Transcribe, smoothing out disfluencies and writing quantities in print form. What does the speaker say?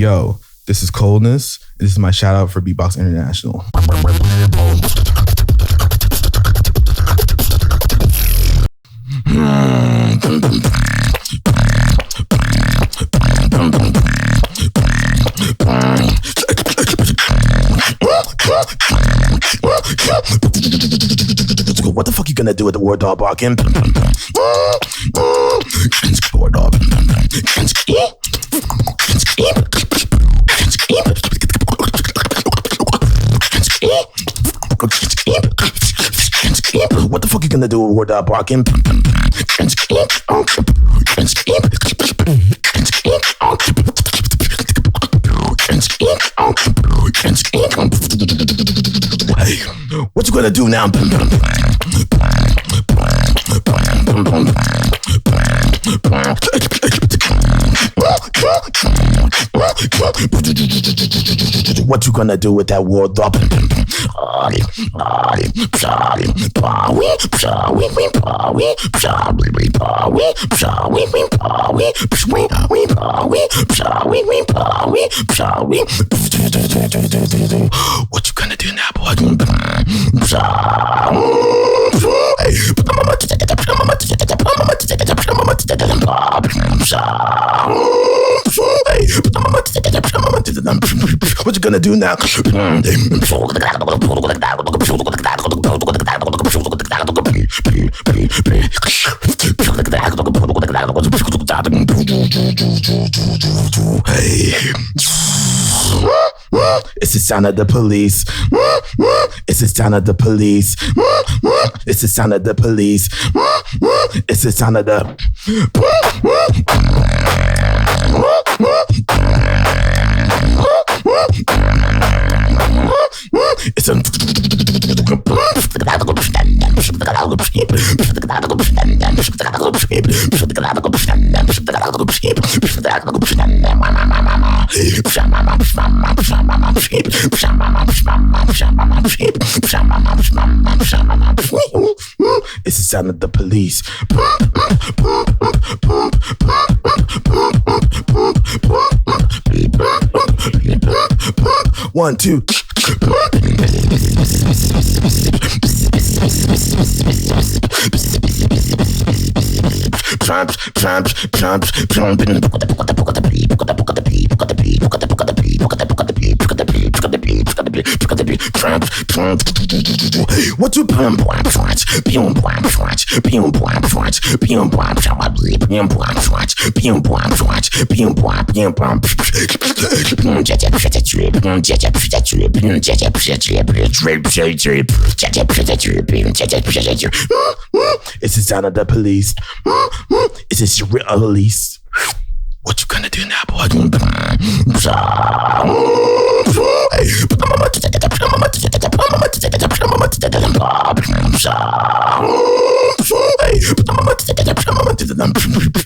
Yo, this is Coldness. This is my shout out for Beatbox International. What the fuck you gonna do with the Wardog barking? Wardog. What the fuck you gonna do with Wardog barking? Hey, what you gonna do now? What you gonna do with that Wardog? What you gonna do now, boy? What you gonna do now? Hey. It's the sound of the police. It's the sound of the police. It's the sound of the police. It's the sound of the. It's a. It's the sound of the police. 1, 2. What you It's the sound of the police. It's a serial release. What you gonna do now, boy?